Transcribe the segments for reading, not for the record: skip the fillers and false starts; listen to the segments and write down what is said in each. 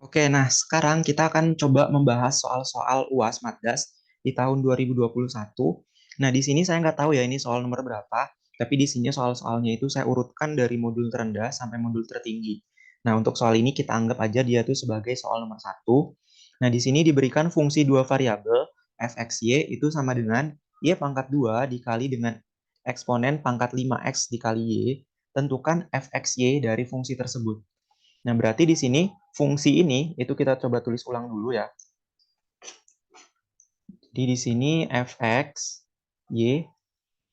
Oke, nah sekarang kita akan coba membahas soal-soal UAS Matdas di tahun 2021. Nah, di sini saya nggak tahu ya ini soal nomor berapa, tapi di sini soal-soalnya itu saya urutkan dari modul terendah sampai modul tertinggi. Nah, untuk soal ini kita anggap aja dia tuh sebagai soal nomor satu. Nah, di sini diberikan fungsi dua variabel, fxy itu sama dengan y pangkat 2 dikali dengan eksponen pangkat 5x dikali y. Tentukan fxy dari fungsi tersebut. Nah, berarti di sini fungsi ini itu kita coba tulis ulang dulu ya. Jadi di sini fx y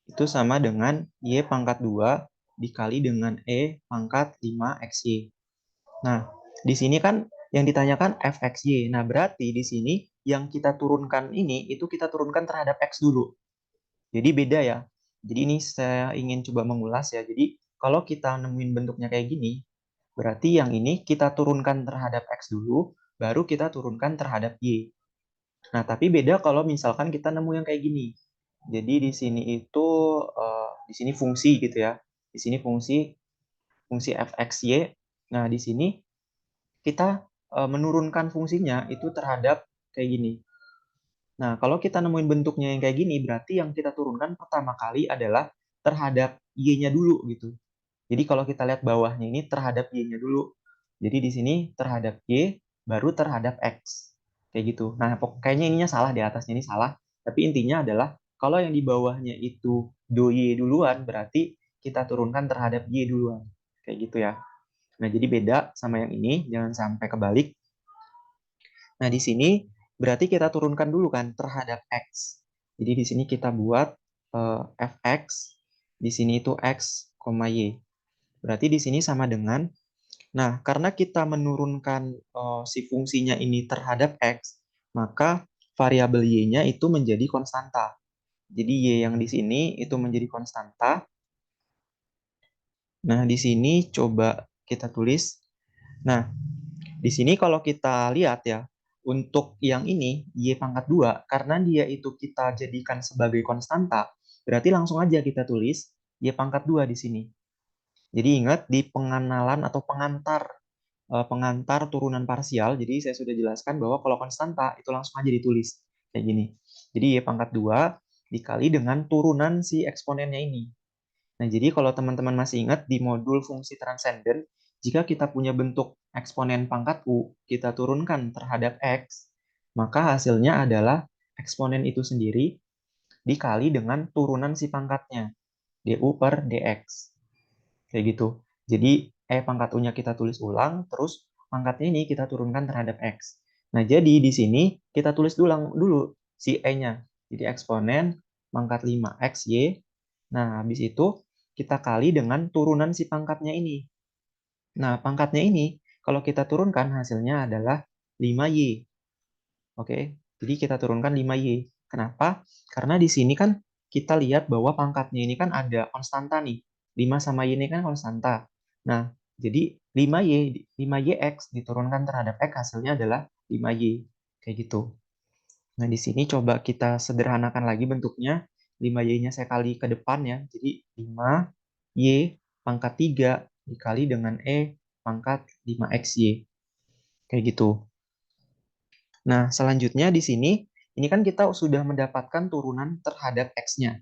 itu sama dengan y pangkat 2 dikali dengan pangkat 5xy. Nah, di sini kan yang ditanyakan fxy. Nah, berarti di sini yang kita turunkan ini itu kita turunkan terhadap x dulu. Jadi beda ya. Jadi ini saya ingin coba mengulas ya. Jadi kalau kita nemuin bentuknya kayak gini, berarti yang ini kita turunkan terhadap X dulu, baru kita turunkan terhadap Y. Nah, tapi beda kalau misalkan kita nemu yang kayak gini. Jadi di sini itu, di sini fungsi gitu ya. Di sini fungsi fxy. Nah, di sini kita menurunkan fungsinya itu terhadap kayak gini. Nah, kalau kita nemuin bentuknya yang kayak gini, berarti yang kita turunkan pertama kali adalah terhadap Y-nya dulu gitu. Jadi kalau kita lihat bawahnya ini terhadap Y-nya dulu. Jadi di sini terhadap Y, baru terhadap X. Kayak gitu. Nah, kayaknya ininya salah, di atasnya ini salah. Tapi intinya adalah, kalau yang di bawahnya itu do Y duluan, berarti kita turunkan terhadap Y duluan. Kayak gitu ya. Nah, jadi beda sama yang ini, jangan sampai kebalik. Nah, di sini berarti kita turunkan dulu kan terhadap X. Jadi di sini kita buat fx, di sini itu x, y. Berarti di sini sama dengan, nah karena kita menurunkan si fungsinya ini terhadap x, maka variabel y-nya itu menjadi konstanta. Jadi y yang di sini itu menjadi konstanta. Nah, di sini coba kita tulis. Nah, di sini kalau kita lihat ya, untuk yang ini, Y pangkat 2, karena dia itu kita jadikan sebagai konstanta, berarti langsung aja kita tulis Y pangkat 2 di sini. Jadi ingat di pengenalan atau pengantar turunan parsial, jadi saya sudah jelaskan bahwa kalau konstanta itu langsung aja ditulis kayak gini. Jadi Y pangkat 2 dikali dengan turunan si eksponennya ini. Nah, jadi kalau teman-teman masih ingat di modul fungsi transenden, jika kita punya bentuk eksponen pangkat U, kita turunkan terhadap X, maka hasilnya adalah eksponen itu sendiri dikali dengan turunan si pangkatnya, du per dx. Kayak gitu. Jadi, pangkat U-nya kita tulis ulang, terus pangkatnya ini kita turunkan terhadap X. Nah, jadi di sini kita tulis dulu si E-nya. Jadi eksponen pangkat 5xy. Nah, habis itu kita kali dengan turunan si pangkatnya ini. Nah, pangkatnya ini, kalau kita turunkan hasilnya adalah 5y. Oke, jadi kita turunkan 5y. Kenapa? Karena di sini kan kita lihat bahwa pangkatnya ini kan ada konstanta nih. 5 sama y ini kan konstanta. Nah, jadi 5yx diturunkan terhadap x hasilnya adalah 5y. Kayak gitu. Nah, di sini coba kita sederhanakan lagi bentuknya. 5y-nya saya kali ke depan ya. Jadi 5y pangkat 3 dikali dengan pangkat 5xy. Kayak gitu. Nah, selanjutnya di sini, ini kan kita sudah mendapatkan turunan terhadap X-nya.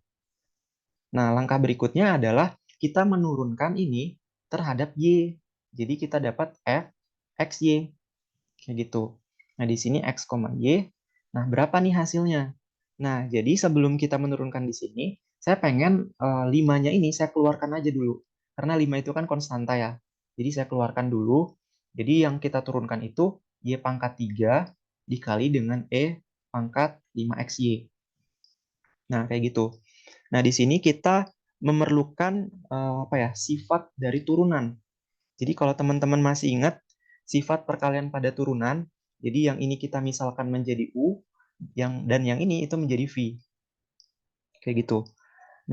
Nah, langkah berikutnya adalah kita menurunkan ini terhadap Y. Jadi kita dapat F, X, Y. Kayak gitu. Nah, di sini X, Y. Nah, berapa nih hasilnya? Nah, jadi sebelum kita menurunkan di sini, saya pengen 5-nya ini saya keluarkan aja dulu. Karena 5 itu kan konstanta ya. Jadi saya keluarkan dulu. Jadi yang kita turunkan itu Y pangkat 3 dikali dengan pangkat 5xy. Nah, kayak gitu. Nah, di sini kita memerlukan sifat dari turunan. Jadi kalau teman-teman masih ingat sifat perkalian pada turunan, jadi yang ini kita misalkan menjadi U, dan yang ini itu menjadi V. Kayak gitu.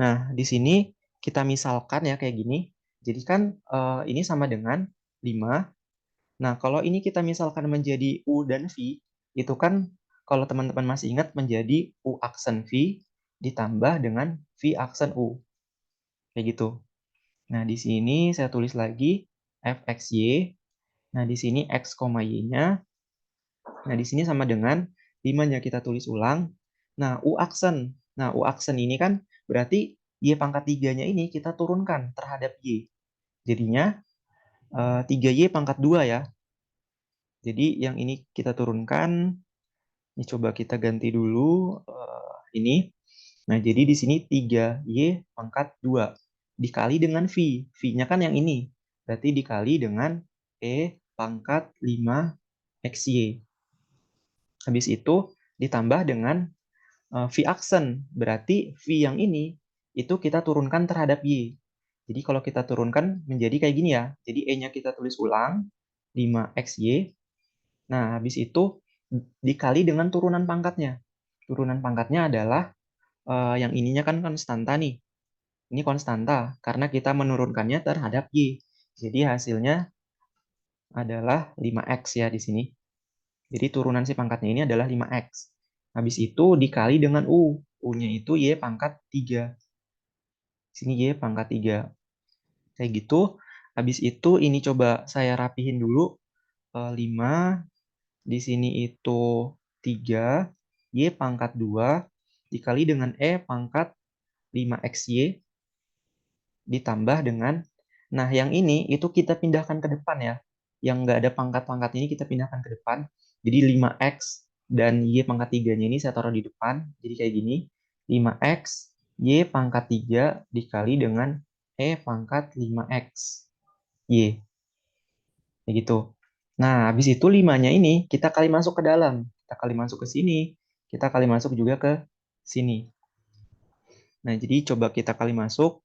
Nah, di sini kita misalkan ya kayak gini. Jadi kan ini sama dengan 5. Nah, kalau ini kita misalkan menjadi U dan V, itu kan kalau teman-teman masih ingat menjadi U aksen V ditambah dengan V aksen U. Kayak gitu. Nah, di sini saya tulis lagi fxy. Nah, di sini x, y-nya Nah, di sini sama dengan 5-nya kita tulis ulang. Nah, U aksen. Nah, U aksen ini kan berarti Y pangkat 3-nya ini kita turunkan terhadap Y. Jadinya 3Y pangkat 2 ya. Jadi yang ini kita turunkan. Ini coba kita ganti dulu ini. Nah, jadi di sini 3Y pangkat 2 dikali dengan V. V-nya kan yang ini. Berarti dikali dengan E pangkat 5XY. Habis itu ditambah dengan V aksen. Berarti V yang ini itu kita turunkan terhadap Y. Jadi kalau kita turunkan menjadi kayak gini ya. Jadi E-nya kita tulis ulang 5XY. Nah, habis itu dikali dengan turunan pangkatnya. Turunan pangkatnya adalah yang ininya kan konstanta nih. Ini konstanta karena kita menurunkannya terhadap Y. Jadi hasilnya adalah 5X ya di sini. Jadi turunan si pangkatnya ini adalah 5X. Habis itu dikali dengan U. U-nya itu Y pangkat 3. Sini Y pangkat 3. Kayak gitu. Habis itu ini coba saya rapihin dulu. 5. Di sini itu 3. Y pangkat 2. Dikali dengan E pangkat 5XY. Ditambah dengan, nah yang ini itu kita pindahkan ke depan ya. Yang nggak ada pangkat-pangkat ini kita pindahkan ke depan. Jadi 5X dan Y pangkat 3-nya ini saya taruh di depan. Jadi kayak gini. 5X, Y pangkat 3 dikali dengan E pangkat 5X. Y. Kayak gitu. Nah, habis itu 5-nya ini kita kali masuk ke dalam. Kita kali masuk ke sini. Kita kali masuk juga ke sini. Nah, jadi coba kita kali masuk.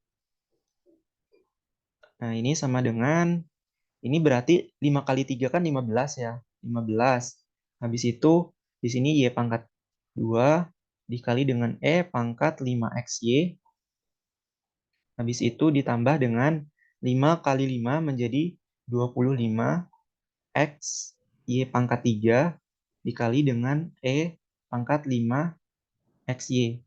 Nah, ini sama dengan, ini berarti 5 kali 3 kan 15 ya. 15. Habis itu di sini Y pangkat 2 dikali dengan E pangkat 5XY. Habis itu ditambah dengan 5 kali 5 menjadi 25 X Y pangkat 3 dikali dengan E pangkat 5 XY.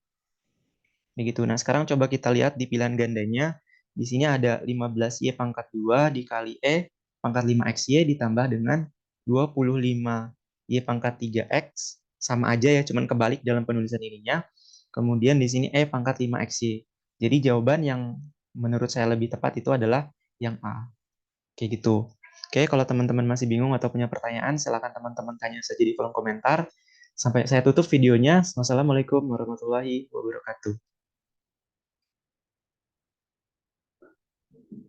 Begitu. Nah, sekarang coba kita lihat di pilihan gandanya. Di sini ada 15Y pangkat 2 dikali E pangkat 5XY ditambah dengan 25Y pangkat 3X. Sama aja ya, cuman kebalik dalam penulisan ininya. Kemudian di sini E pangkat 5XY. Jadi jawaban yang menurut saya lebih tepat itu adalah yang A. Kayak gitu. Oke, kalau teman-teman masih bingung atau punya pertanyaan, silakan teman-teman tanya saja di kolom komentar. Sampai saya tutup videonya. Wassalamualaikum warahmatullahi wabarakatuh.